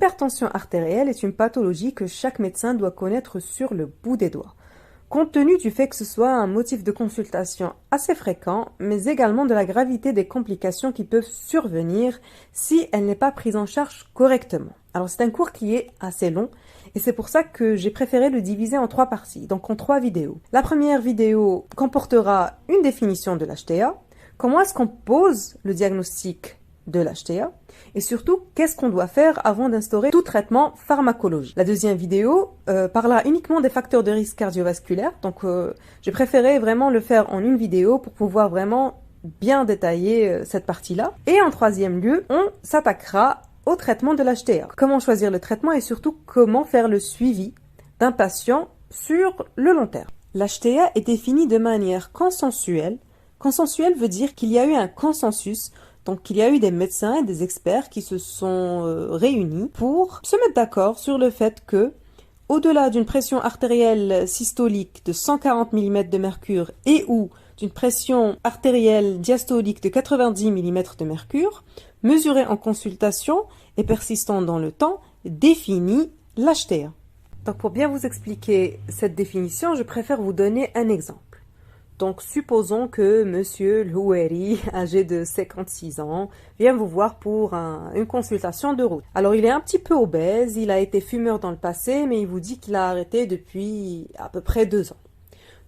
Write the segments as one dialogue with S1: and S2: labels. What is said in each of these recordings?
S1: L'hypertension artérielle est une pathologie que chaque médecin doit connaître sur le bout des doigts. Compte tenu du fait que ce soit un motif de consultation assez fréquent, mais également de la gravité des complications qui peuvent survenir si elle n'est pas prise en charge correctement. Alors c'est un cours qui est assez long et c'est pour ça que j'ai préféré le diviser en 3 parties, donc en 3 vidéos. La première vidéo comportera une définition de l'HTA, comment est-ce qu'on pose le diagnostic de l'HTA et surtout qu'est-ce qu'on doit faire avant d'instaurer tout traitement pharmacologique. La deuxième vidéo parlera uniquement des facteurs de risque cardiovasculaire, donc j'ai préféré vraiment le faire en une vidéo pour pouvoir vraiment bien détailler cette partie-là. Et en troisième lieu, on s'attaquera au traitement de l'HTA. Comment choisir le traitement et surtout comment faire le suivi d'un patient sur le long terme. L'HTA est définie de manière consensuelle. Consensuelle veut dire qu'il y a eu un consensus. Donc, il y a eu des médecins et des experts qui se sont réunis pour se mettre d'accord sur le fait que, au-delà d'une pression artérielle systolique de 140 mm de mercure et ou d'une pression artérielle diastolique de 90 mm de mercure, mesurée en consultation et persistante dans le temps, définit l'HTA. Donc, pour bien vous expliquer cette définition, je préfère vous donner un exemple. Donc, supposons que Monsieur Loueri, âgé de 56 ans, vient vous voir pour une consultation de route. Alors, il est un petit peu obèse, il a été fumeur dans le passé, mais il vous dit qu'il a arrêté depuis à peu près 2 ans.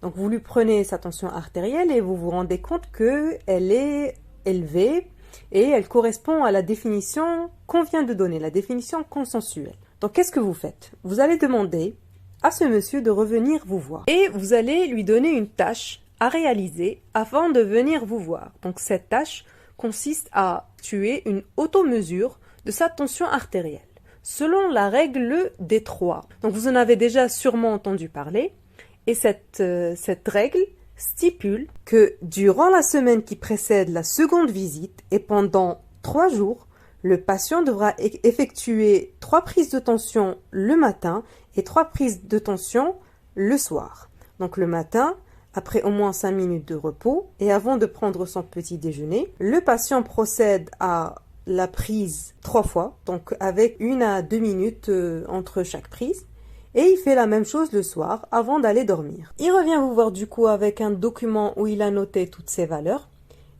S1: Donc, vous lui prenez sa tension artérielle et vous vous rendez compte qu'elle est élevée et elle correspond à la définition qu'on vient de donner, la définition consensuelle. Donc, qu'est-ce que vous faites? Vous allez demander à ce monsieur de revenir vous voir et vous allez lui donner une tâche à réaliser avant de venir vous voir. Donc cette tâche consiste à tuer une automesure de sa tension artérielle, selon la règle des 3. Donc vous en avez déjà sûrement entendu parler, et cette règle stipule que durant la semaine qui précède la seconde visite et pendant 3 jours, le patient devra effectuer 3 prises de tension le matin et 3 prises de tension le soir. Donc le matin, après au moins 5 minutes de repos et avant de prendre son petit déjeuner, le patient procède à la prise 3 fois, donc avec 1 à 2 minutes entre chaque prise. Et il fait la même chose le soir avant d'aller dormir. Il revient vous voir du coup avec un document où il a noté toutes ces valeurs.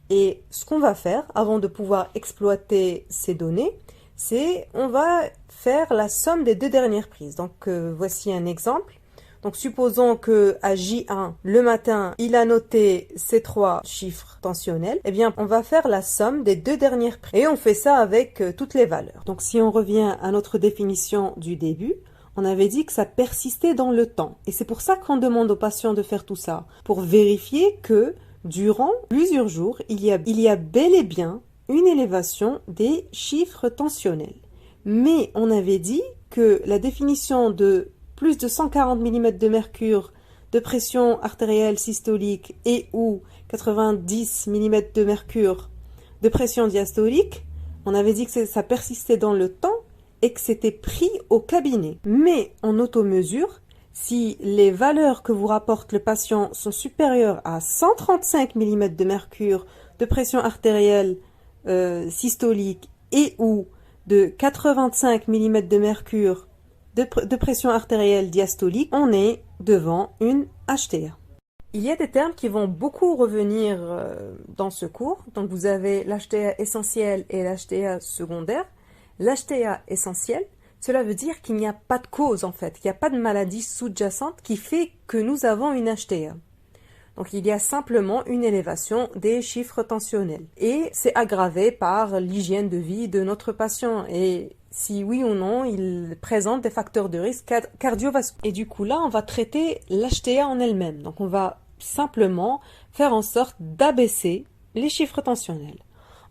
S1: Et ce qu'on va faire avant de pouvoir exploiter ces données, c'est on va faire la somme des 2 dernières prises. Donc voici un exemple. Donc, supposons que à J1, le matin, il a noté ces 3 chiffres tensionnels. Eh bien, on va faire la somme des 2 dernières prises. Et on fait ça avec toutes les valeurs. Donc, si on revient à notre définition du début, on avait dit que ça persistait dans le temps. Et c'est pour ça qu'on demande aux patients de faire tout ça. Pour vérifier que, durant plusieurs jours, il y a bel et bien une élévation des chiffres tensionnels. Mais on avait dit que la définition de plus de 140 mm de mercure de pression artérielle systolique et ou 90 mm de mercure de pression diastolique, on avait dit que ça persistait dans le temps et que c'était pris au cabinet. Mais en automesure, si les valeurs que vous rapporte le patient sont supérieures à 135 mm de mercure de pression artérielle systolique et ou de 85 mm de mercure de pression artérielle diastolique, on est devant une HTA. Il y a des termes qui vont beaucoup revenir dans ce cours. Donc vous avez l'HTA essentielle et l'HTA secondaire. L'HTA essentielle, cela veut dire qu'il n'y a pas de cause en fait, qu'il n'y a pas de maladie sous-jacente qui fait que nous avons une HTA. Donc il y a simplement une élévation des chiffres tensionnels. Et c'est aggravé par l'hygiène de vie de notre patient et si oui ou non il présente des facteurs de risque cardiovasculaires. Et du coup là on va traiter l'HTA en elle-même. Donc on va simplement faire en sorte d'abaisser les chiffres tensionnels.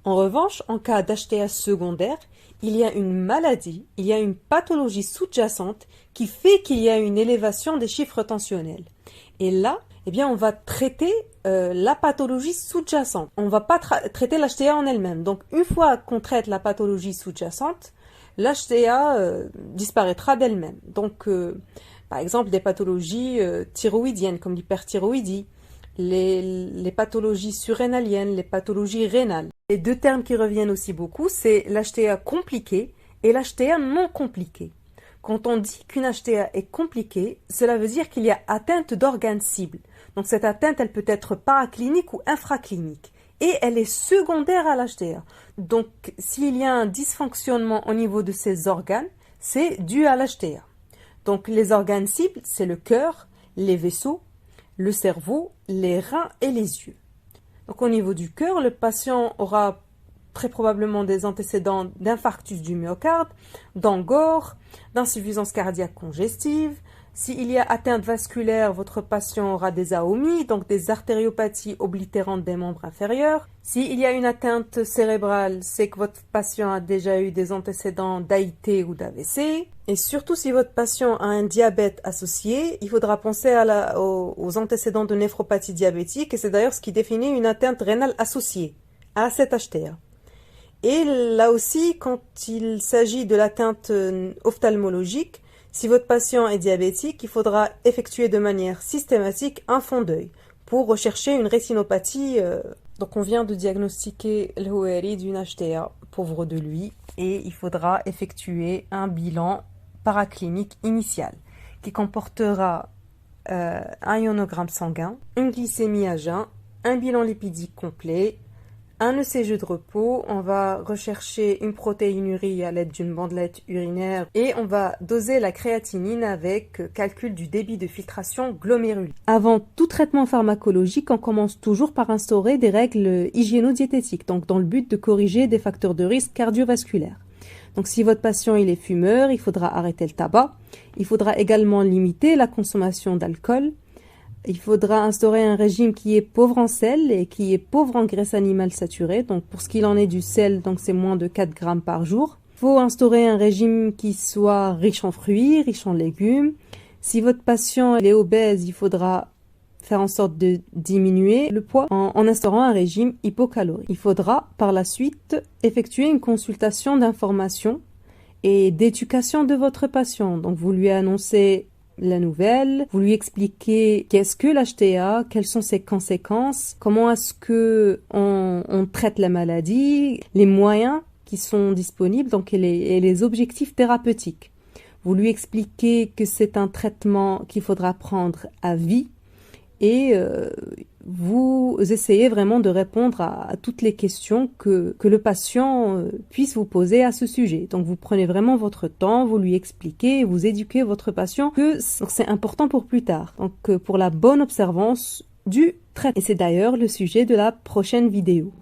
S1: En revanche, en cas d'HTA secondaire, il y a une maladie, il y a une pathologie sous-jacente qui fait qu'il y a une élévation des chiffres tensionnels. Et là, eh bien, on va traiter la pathologie sous-jacente. On ne va pas traiter l'HTA en elle-même. Donc, une fois qu'on traite la pathologie sous-jacente, l'HTA disparaîtra d'elle-même. Donc, par exemple, des pathologies thyroïdiennes comme l'hyperthyroïdie, les pathologies surrénaliennes, les pathologies rénales. Les 2 termes qui reviennent aussi beaucoup, c'est l'HTA compliquée et l'HTA non compliquée. Quand on dit qu'une HTA est compliquée, cela veut dire qu'il y a atteinte d'organes cibles. Donc cette atteinte, elle peut être paraclinique ou infraclinique. Et elle est secondaire à l'HTA. Donc s'il y a un dysfonctionnement au niveau de ces organes, c'est dû à l'HTA. Donc les organes cibles, c'est le cœur, les vaisseaux, le cerveau, les reins et les yeux. Donc au niveau du cœur, le patient aura très probablement des antécédents d'infarctus du myocarde, d'angor, d'insuffisance cardiaque congestive. S'il y a atteinte vasculaire, votre patient aura des AOMI, donc des artériopathies oblitérantes des membres inférieurs. S'il y a une atteinte cérébrale, c'est que votre patient a déjà eu des antécédents d'AIT ou d'AVC. Et surtout, si votre patient a un diabète associé, il faudra penser aux antécédents de néphropathie diabétique, et c'est d'ailleurs ce qui définit une atteinte rénale associée à cette HTA. Et là aussi, quand il s'agit de l'atteinte ophtalmologique, si votre patient est diabétique, il faudra effectuer de manière systématique un fond d'œil pour rechercher une rétinopathie. Donc on vient de diagnostiquer le Houari d'une HTA, pauvre de lui, et il faudra effectuer un bilan paraclinique initial qui comportera un ionogramme sanguin, une glycémie à jeun, un bilan lipidique complet, un ECG de repos, on va rechercher une protéinurie à l'aide d'une bandelette urinaire et on va doser la créatinine avec calcul du débit de filtration glomérulaire. Avant tout traitement pharmacologique, on commence toujours par instaurer des règles hygiéno-diététiques, donc dans le but de corriger des facteurs de risque cardiovasculaires. Donc si votre patient il est fumeur, il faudra arrêter le tabac, il faudra également limiter la consommation d'alcool. Il faudra instaurer un régime qui est pauvre en sel et qui est pauvre en graisse animale saturée. Donc pour ce qu'il en est du sel, donc c'est moins de 4 grammes par jour. Il faut instaurer un régime qui soit riche en fruits, riche en légumes. Si votre patient est obèse, il faudra faire en sorte de diminuer le poids en instaurant un régime hypocalorique. Il faudra par la suite effectuer une consultation d'information et d'éducation de votre patient. Donc vous lui annoncez la nouvelle, vous lui expliquez qu'est-ce que l'HTA, quelles sont ses conséquences, comment est-ce que on traite la maladie, les moyens qui sont disponibles, donc et les objectifs thérapeutiques. Vous lui expliquez que c'est un traitement qu'il faudra prendre à vie et vous essayez vraiment de répondre à toutes les questions que le patient puisse vous poser à ce sujet. Donc vous prenez vraiment votre temps, vous lui expliquez, vous éduquez votre patient que c'est important pour plus tard. Donc pour la bonne observance du traitement. Et c'est d'ailleurs le sujet de la prochaine vidéo.